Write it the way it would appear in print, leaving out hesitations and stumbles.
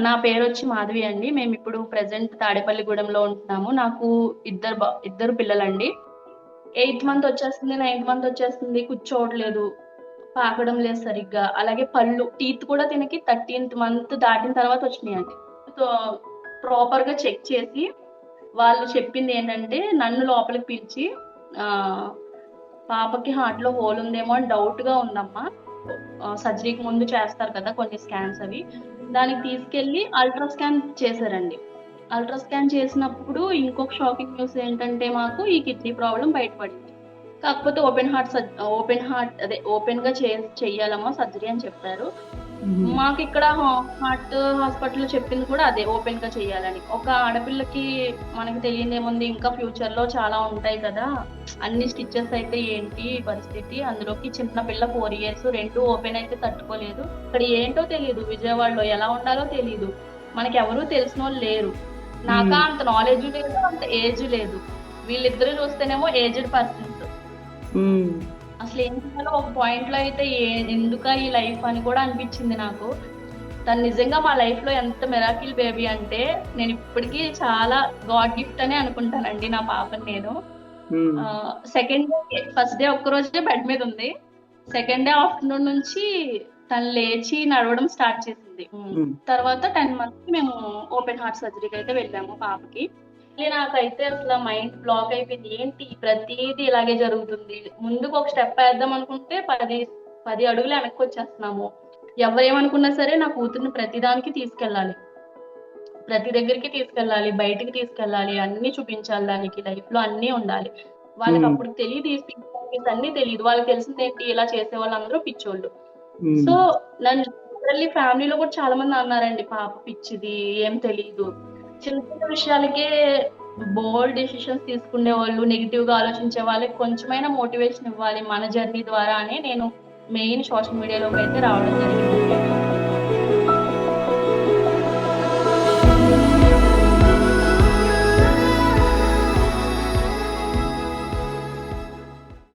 నా పేరొచ్చి మాధవి అండి. మేమిప్పుడు ప్రెజెంట్ తాడేపల్లిగూడెంలో ఉంటున్నాము. నాకు ఇద్దరు పిల్లలండి. 8థ్ మంత్ వచ్చేస్తుంది, 9థ్ మంత్ వచ్చేస్తుంది. కూర్చోవట్లేదు, పాకడం లేదు సరిగ్గా. అలాగే టీత్ కూడా తినకి 13థ్ మంత్ దాటిన తర్వాత వచ్చినాయండి. సో, ప్రాపర్‌గా చెక్ చేసి వాళ్ళు చెప్పింది ఏంటంటే నన్ను లోపలికి పిలిచి ఆహ్, పాపకి హార్ట్‌లో హోల్ ఉందేమో అని డౌట్‌గా ఉందమ్మా. సర్జరీకి ముందు చేస్తారు కదా కొన్ని స్కాన్స్ అవి. దానికి తీసుకెళ్ళి అల్ట్రా స్కాన్ చేశారండి. అల్ట్రా స్కాన్ చేసినప్పుడు ఇంకొక షాకింగ్ న్యూస్ ఏంటంటే మాకు ఈ కిడ్నీ ప్రాబ్లమ్ బయటపడింది. కాకపోతే ఓపెన్‌గా చెయ్యాలమ్మా సర్జరీ అని చెప్పారు. హుహు. మాకిక్కడ హార్ట్ హాస్పిటల్‌లో చెప్పింది కూడా అదే ఓపెన్‌గా చేయాలని. ఒక ఆడపిల్లకి మనకి తెలియనిదేముంది, ఇంకా ఫ్యూచర్‌లో చాలా ఉంటాయి కదా! అన్ని స్టిచెస్ అయితే ఏంటి పరిస్థితి? అందులోకి చిన్న పిల్ల 4 ఇయర్స్ 2 ఓపెన్ అయితే తట్టుకోలేదు. ఇక్కడ ఏంటో తెలీదు. విజయవాడలో ఎలా ఉండాలో తెలీదు. మనకెవరు తెలిసినోళ్ళు లేరు. నాకా హ్మ్. అంత నాలెడ్జ్ లేదు, అంత ఏజ్ లేదు. వీళ్ళిద్దరు చూస్తేనేమో ఏజ్డ్ పర్సన్స్. హ్మ్. అసలేం చేయాలో ఒక పాయింట్‌లో అయితే ఎందుకా ఈ లైఫ్ అని కూడా అనిపిచ్చింది నాకు. తను నిజంగా మా లైఫ్‌లో ఎంత మిరాకిల్ బేబీ అంటే, నేనిప్పటికి చాలా గాడ్ గిఫ్ట్ అనే అనుకుంటానండి నా పాపని నేను. హ్మ్. ఫస్ట్ డే ఒక్కరోజే బెడ్ మీదుంది. సెకండ్ డే ఆఫ్టర్‌నూన్ నుంచి తను లేచి నడవడం స్టార్ట్ చేసింది. హ్మ్. తర్వాత 10 మంత్స్‌కి మేము ఓపెన్ హార్ట్ సర్జరీకయితే వెళ్ళాము పాపకి. నాకైతే అసల మైండ్ బ్లాక్ అయిపోయింది. ఏంటి ప్రతీదీ ఇలాగే జరుగుతుంది. ముందుకొక స్టెప్ ఏద్దాం అనుకుంటే 10 అడుగులు వెనక్కొచ్చేస్తున్నాము. ఎవరేమనుకున్నా సరే నా కూతుర్ని ప్రతి దానికి తీసుకెళ్ళాలి. ప్రతి దగ్గరికి తీసుకెళ్ళాలి, బయటికి తీసుకెళ్ళాలి, అన్నీ చూపించాలి దానికి. లైఫ్‌లో అన్నీ ఉండాలి. హ్మ్. వాళ్ళకప్పుడు తెలీదు ఈ స్పీచ్ థెరపీస్ అన్నీ తెలీదు. వాళ్ళకి తెలిసిందేంటి ఇలా చేసేవాళ్ళందరూ పిచ్చోళ్ళు. హ్మ్. సో, నన్ను లిటరల్లీ ఫ్యామిలీలో కూడా చాలా మంది అన్నారండి, పాప పిచ్చిది, ఏం తెలీదు. చిన్న చిన్న విషయాలకే బోల్డ్ డెసిషన్స్ తీసుకునేవాళ్ళు, నెగెటివ్‌గా ఆలోచించే వాళ్ళకి కొంచెమైనా మోటివేషన్ ఇవ్వాలి మన జర్నీ ద్వారా అని నేను మెయిన్ సోషల్ మీడియాలోకైతే రావడం జరిగిందండి.